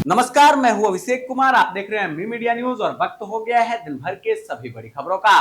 नमस्कार, मैं हूं अभिषेक कुमार। आप देख रहे हैं मी मीडिया न्यूज और वक्त हो गया है दिन भर के सभी बड़ी खबरों का।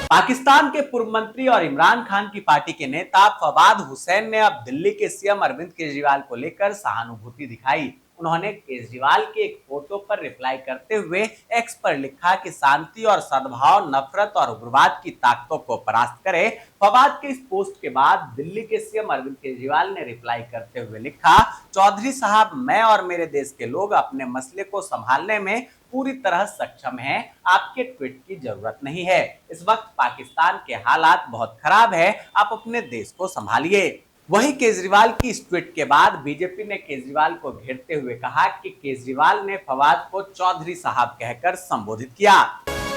पाकिस्तान के पूर्व मंत्री और इमरान खान की पार्टी के नेता फवाद हुसैन ने अब दिल्ली के सीएम अरविंद केजरीवाल को लेकर सहानुभूति दिखाई। उन्होंने केजरीवाल के एक फोटो पर रिप्लाई करते हुए एक्स पर लिखा कि शांति और सद्भाव नफरत और उग्रवाद की ताकतों को परास्त करे। फवाद के इस पोस्ट के बाद दिल्ली के सीएम अरविंद केजरीवाल ने रिप्लाई करते हुए लिखा, चौधरी साहब, मैं और मेरे देश के लोग अपने मसले को संभालने में पूरी तरह सक्षम हैं। आपके ट्वीट की जरूरत नहीं है। इस वक्त पाकिस्तान के हालात बहुत खराब है, आप अपने देश को संभालिए। वहीं केजरीवाल की इस ट्वीट के बाद बीजेपी ने केजरीवाल को घेरते हुए कहा कि केजरीवाल ने फवाद को चौधरी साहब कहकर संबोधित किया।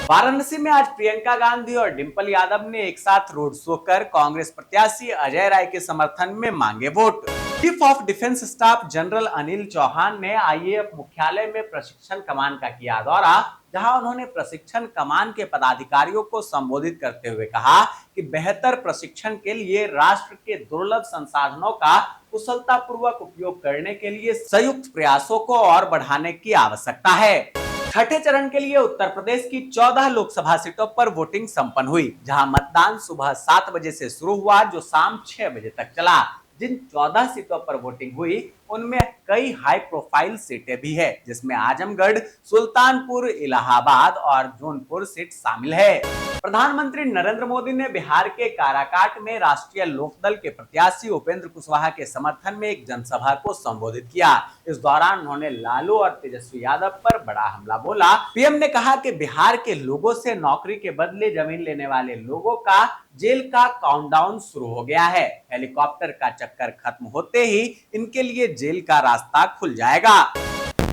वाराणसी में आज प्रियंका गांधी और डिंपल यादव ने एक साथ रोड शो कर कांग्रेस प्रत्याशी अजय राय के समर्थन में मांगे वोट। Chief of defence staff general Anil Chauhan ने आईएएफ मुख्यालय में प्रशिक्षण कमान का किया दौरा, जहां उन्होंने प्रशिक्षण कमान के पदाधिकारियों को संबोधित करते हुए कहा कि बेहतर प्रशिक्षण के लिए राष्ट्र के दुर्लभ संसाधनों का कुशलतापूर्वक उपयोग करने के लिए संयुक्त प्रयासों को और बढ़ाने की आवश्यकता है। छठे चरण के लिए उत्तर प्रदेश की 14 लोकसभा सीटों पर वोटिंग संपन्न हुई, जहां मतदान सुबह 7 बजे से शुरू हुआ जो शाम 6 बजे तक चला। जिन 14 सीटों पर वोटिंग हुई उनमें कई हाई प्रोफाइल सीटें भी है, जिसमें आजमगढ़, सुल्तानपुर, इलाहाबाद और जौनपुर सीट शामिल है। प्रधानमंत्री नरेंद्र मोदी ने बिहार के काराकाट में राष्ट्रीय लोकदल के प्रत्याशी उपेंद्र कुशवाहा के समर्थन में एक जनसभा को संबोधित किया। इस दौरान उन्होंने लालू और तेजस्वी यादव पर बड़ा हमला बोला। पीएम ने कहा कि बिहार के लोगों से नौकरी के बदले जमीन लेने वाले लोगों का जेल का काउंटडाउन शुरू हो गया है। हेलीकॉप्टर का चक्कर खत्म होते ही इनके लिए जेल का रास्ता खुल जाएगा।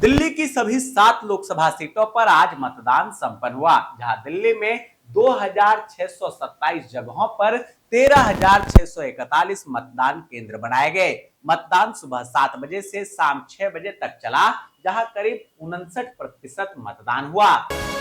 दिल्ली की सभी 7 लोकसभा सीटों पर आज मतदान संपन्न हुआ, जहां दिल्ली में 2627 जगहों पर 13,641 मतदान केंद्र बनाए गए। मतदान सुबह 7 बजे से शाम 6 बजे तक चला, जहां करीब 59% मतदान हुआ।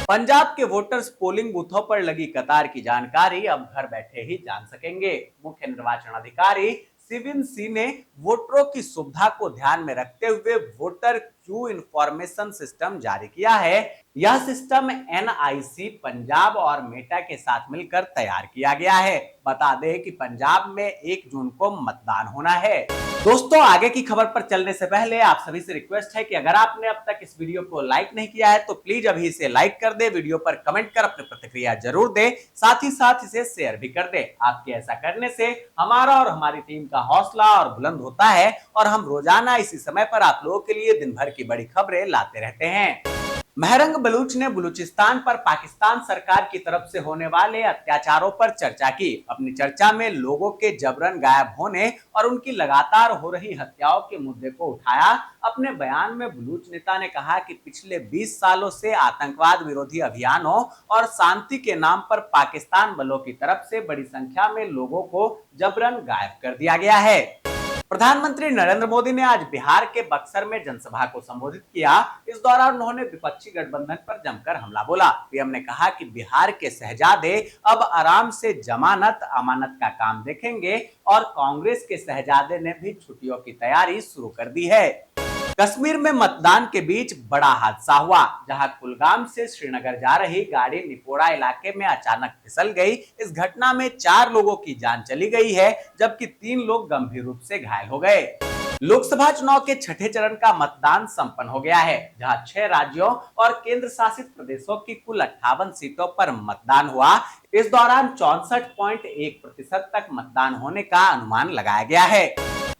पंजाब के वोटर्स पोलिंग बूथों पर लगी कतार की जानकारी अब घर बैठे ही जान सकेंगे। मुख्य निर्वाचन अधिकारी सिविन सी ने वोटरों की सुविधा को ध्यान में रखते हुए वोटर क्यू इंफॉर्मेशन सिस्टम जारी किया है। यह सिस्टम एनआईसी पंजाब और मेटा के साथ मिलकर तैयार किया गया है। बता दें कि पंजाब में 1 जून को मतदान होना है। दोस्तों, आगे की खबर पर चलने से पहले आप सभी से रिक्वेस्ट है कि अगर आपने अब तक इस वीडियो को लाइक नहीं किया है तो प्लीज अभी इसे लाइक कर दे, वीडियो पर कमेंट कर अपनी प्रतिक्रिया जरूर दे, साथ ही साथ इसे शेयर भी कर दे। आपके ऐसा करने से हमारा और हमारी टीम का हौसला और बुलंद होता है और हम रोजाना इसी समय पर आप लोगों के लिए दिन भर की बड़ी खबरें लाते रहते हैं। महरंग बलूच ने बलूचिस्तान पर पाकिस्तान सरकार की तरफ से होने वाले अत्याचारों पर चर्चा की। अपनी चर्चा में लोगों के जबरन गायब होने और उनकी लगातार हो रही हत्याओं के मुद्दे को उठाया। अपने बयान में बलूच नेता ने कहा कि पिछले 20 सालों से आतंकवाद विरोधी अभियानों और शांति के नाम पर पाकिस्तान बलों की तरफ से बड़ी संख्या में लोगों को जबरन गायब कर दिया गया है। प्रधानमंत्री नरेंद्र मोदी ने आज बिहार के बक्सर में जनसभा को संबोधित किया। इस दौरान उन्होंने विपक्षी गठबंधन पर जमकर हमला बोला। पीएम ने कहा कि बिहार के शहजादे अब आराम से जमानत अमानत का काम देखेंगे और कांग्रेस के शहजादे ने भी छुट्टियों की तैयारी शुरू कर दी है। कश्मीर में मतदान के बीच बड़ा हादसा हुआ, जहां कुलगाम से श्रीनगर जा रही गाड़ी निपोरा इलाके में अचानक फिसल गई। इस घटना में 4 लोगों की जान चली गई है, जबकि 3 लोग गंभीर रूप से घायल हो गए। लोकसभा चुनाव के छठे चरण का मतदान संपन्न हो गया है, जहां 6 राज्यों और केंद्र शासित प्रदेशों की कुल 58 सीटों पर मतदान हुआ। इस दौरान 64.1% तक मतदान होने का अनुमान लगाया गया है।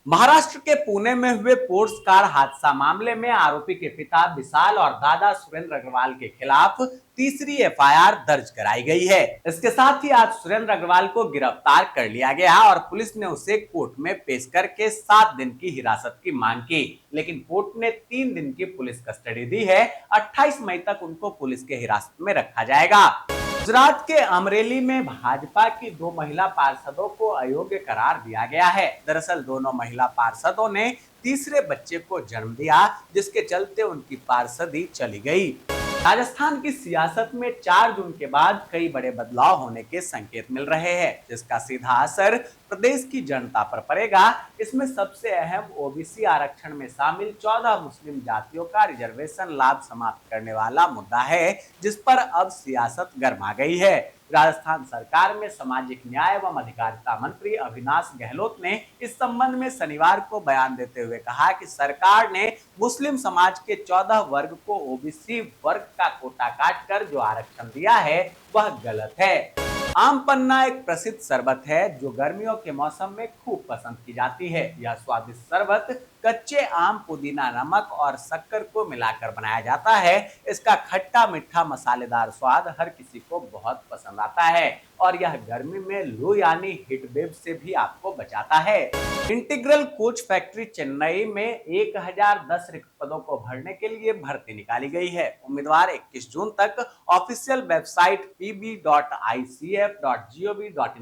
महाराष्ट्र के पुणे में हुए पोर्स कार हादसा मामले में आरोपी के पिता विशाल और दादा सुरेंद्र अग्रवाल के खिलाफ तीसरी एफआईआर दर्ज कराई गई है। इसके साथ ही आज सुरेंद्र अग्रवाल को गिरफ्तार कर लिया गया और पुलिस ने उसे कोर्ट में पेश करके 7 दिन की हिरासत की मांग की, लेकिन कोर्ट ने 3 दिन की पुलिस कस्टडी दी है। 28 मई तक उनको पुलिस के हिरासत में रखा जाएगा। गुजरात के अमरेली में भाजपा की 2 महिला पार्षदों को अयोग्य करार दिया गया है। दरअसल दोनों महिला पार्षदों ने तीसरे बच्चे को जन्म दिया, जिसके चलते उनकी पार्षदी चली गई। राजस्थान की सियासत में 4 जून के बाद कई बड़े बदलाव होने के संकेत मिल रहे हैं, जिसका सीधा असर प्रदेश की जनता पर पड़ेगा। इसमें सबसे अहम ओबीसी आरक्षण में शामिल 14 मुस्लिम जातियों का रिजर्वेशन लाभ समाप्त करने वाला मुद्दा है, जिस पर अब सियासत गर्मा गई है। राजस्थान सरकार में सामाजिक न्याय एवं अधिकारिता मंत्री अविनाश गहलोत ने इस संबंध में शनिवार को बयान देते हुए कहा कि सरकार ने मुस्लिम समाज के 14 वर्ग को ओबीसी वर्ग का कोटा काटकर जो आरक्षण दिया है वह गलत है। आम पन्ना एक प्रसिद्ध शरबत है जो गर्मियों के मौसम में खूब पसंद की जाती है। यह स्वादिष्ट शरबत कच्चे आम, पुदीना, नमक और शक्कर को मिलाकर बनाया जाता है। इसका खट्टा मीठा मसालेदार स्वाद हर किसी को बहुत पसंद आता है और यह गर्मी में लू यानी हीट वेव से भी आपको बचाता है। इंटीग्रल कोच फैक्ट्री चेन्नई में 1010 रिक्त पदों को भरने के लिए भर्ती निकाली गई है। उम्मीदवार 21 जून तक ऑफिशियल वेबसाइट pb.icf.gov.in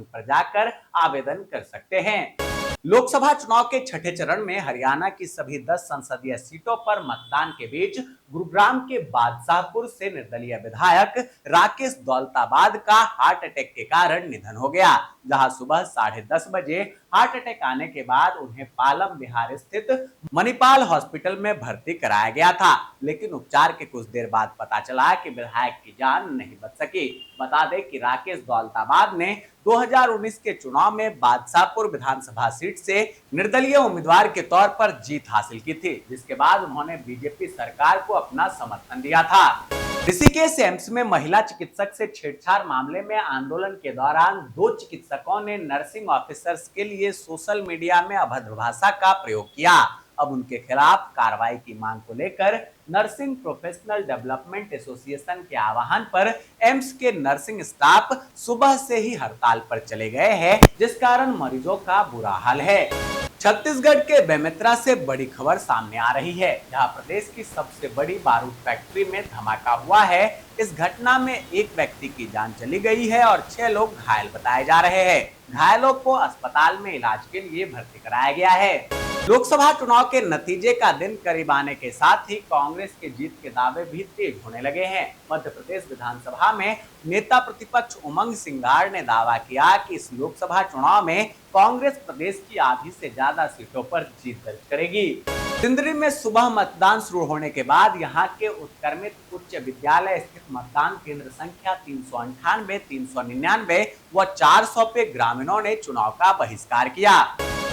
पर जाकर आवेदन कर सकते हैं। लोकसभा चुनाव के छठे चरण में हरियाणा की सभी 10 संसदीय सीटों पर मतदान के बीच गुरुग्राम के बादशाहपुर से निर्दलीय विधायक राकेश दौलताबाद का हार्ट अटैक के कारण निधन हो गया, जहां सुबह 10:30 बजे हार्ट अटैक आने के बाद उन्हें पालम बिहार स्थित मणिपाल हॉस्पिटल में भर्ती कराया गया था, लेकिन उपचार के कुछ देर बाद पता चला कि विधायक की जान नहीं बच सकी। बता दें कि राकेश दौलताबाद ने 2019 के चुनाव में बादशाहपुर विधानसभा सीट से निर्दलीय उम्मीदवार के तौर पर जीत हासिल की थी, जिसके बाद उन्होंने बीजेपी सरकार को अपना समर्थन दिया था। ऋषिकेश एम्स में महिला चिकित्सक से छेड़छाड़ मामले में आंदोलन के दौरान 2 चिकित्सकों ने नर्सिंग ऑफिसर्स के लिए सोशल मीडिया में अभद्र भाषा का प्रयोग किया। अब उनके खिलाफ कार्रवाई की मांग को लेकर नर्सिंग प्रोफेशनल डेवलपमेंट एसोसिएशन के आह्वान पर एम्स के नर्सिंग स्टाफ सुबह से ही हड़ताल पर चले गए हैं, जिस कारण मरीजों का बुरा हाल है। छत्तीसगढ़ के बेमेतरा से बड़ी खबर सामने आ रही है, जहां प्रदेश की सबसे बड़ी बारूद फैक्ट्री में धमाका हुआ है। इस घटना में एक व्यक्ति की जान चली गई है और 6 लोग घायल बताए जा रहे हैं। घायलों को अस्पताल में इलाज के लिए भर्ती कराया गया है। लोकसभा चुनाव के नतीजे का दिन करीब आने के साथ ही कांग्रेस के जीत के दावे भी तेज होने लगे हैं। मध्य प्रदेश विधानसभा में नेता प्रतिपक्ष उमंग सिंघार ने दावा किया कि इस लोकसभा चुनाव में कांग्रेस प्रदेश की आधी से ज्यादा सीटों पर जीत दर्ज करेगी। सिंदरी में सुबह मतदान शुरू होने के बाद यहां के उत्क्रमित उच्च विद्यालय स्थित मतदान केंद्र संख्या 398, 399 व 400 पे ग्रामीणों ने चुनाव का बहिष्कार किया।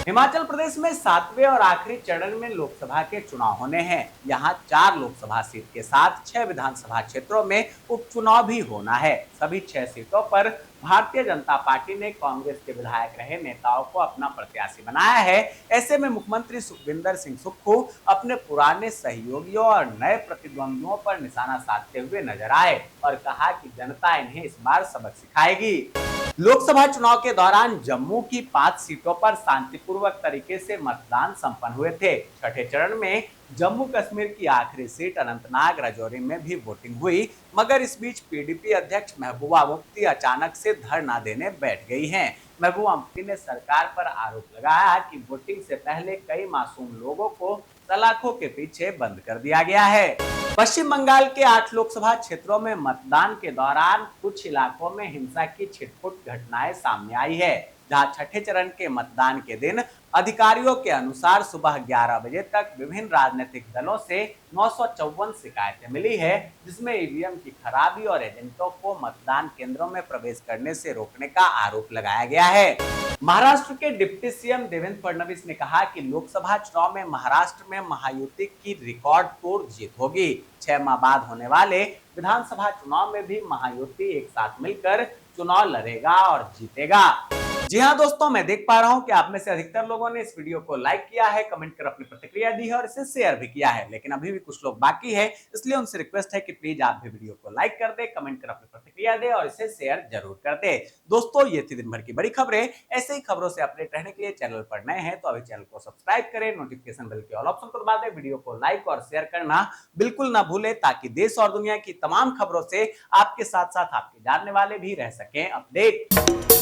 हिमाचल प्रदेश में 7वें और आखिरी चरण में लोकसभा के चुनाव होने हैं। यहां 4 लोकसभा सीट के साथ 6 विधानसभा क्षेत्रों में उपचुनाव भी होना है। सभी 6 सीटों पर भारतीय जनता पार्टी ने कांग्रेस के विधायक रहे नेताओं को अपना प्रत्याशी बनाया है। ऐसे में मुख्यमंत्री सुखविंदर सिंह सुक्खू अपने पुराने सहयोगियों और नए प्रतिद्वंदियों पर निशाना साधते हुए नजर आए और कहा कि जनता इन्हें इस बार सबक सिखाएगी। लोकसभा चुनाव के दौरान जम्मू की 5 सीटों पर शांतिपूर्वक तरीके से मतदान संपन्न हुए थे। छठे चरण में जम्मू कश्मीर की आखिरी सीट अनंतनाग राजौरी में भी वोटिंग हुई, मगर इस बीच पीडीपी अध्यक्ष महबूबा मुफ्ती अचानक से धरना देने बैठ गई हैं। महबूबा मुफ्ती ने सरकार पर आरोप लगाया कि वोटिंग से पहले कई मासूम लोगों को सलाखों के पीछे बंद कर दिया गया है। पश्चिम बंगाल के 8 लोकसभा क्षेत्रों में मतदान के दौरान कुछ इलाकों में हिंसा की छिटपुट घटनाएं सामने आई है, जहां छठे चरण के मतदान के दिन अधिकारियों के अनुसार सुबह 11 बजे तक विभिन्न राजनीतिक दलों से 954 शिकायतें मिली है, जिसमें ईवीएम की खराबी और एजेंटों को मतदान केंद्रों में प्रवेश करने से रोकने का आरोप लगाया गया है। महाराष्ट्र के डिप्टी सीएम देवेंद्र फडणवीस ने कहा कि लोकसभा चुनाव में महाराष्ट्र में महायुति की रिकॉर्ड तोड़ जीत होगी। 6 माह बाद होने वाले विधानसभा चुनाव में भी महायुति एक साथ मिलकर चुनाव लड़ेगा और जीतेगा। जी हाँ दोस्तों, मैं देख पा रहा हूं कि आप में से अधिकतर लोगों ने इस वीडियो को लाइक किया है, कमेंट कर अपनी प्रतिक्रिया दी है और इसे शेयर भी किया है, लेकिन अभी भी कुछ लोग बाकी है, इसलिए उनसे रिक्वेस्ट है कि प्लीज आप भी वीडियो को लाइक कर दे, कमेंट कर अपनी प्रतिक्रिया दे और इसे शेयर जरूर कर दे। दोस्तों, ये थी दिन भर की बड़ी खबरें। ऐसे ही खबरों से अपडेट रहने के लिए चैनल पर नए हैं तो अभी चैनल को सब्सक्राइब करें, नोटिफिकेशन बेल के ऑल ऑप्शन को दबा दें, वीडियो को लाइक और शेयर करना बिल्कुल ना भूले, ताकि देश और दुनिया की तमाम खबरों से आपके साथ साथ आपके जानने वाले भी रह सकें अपडेट।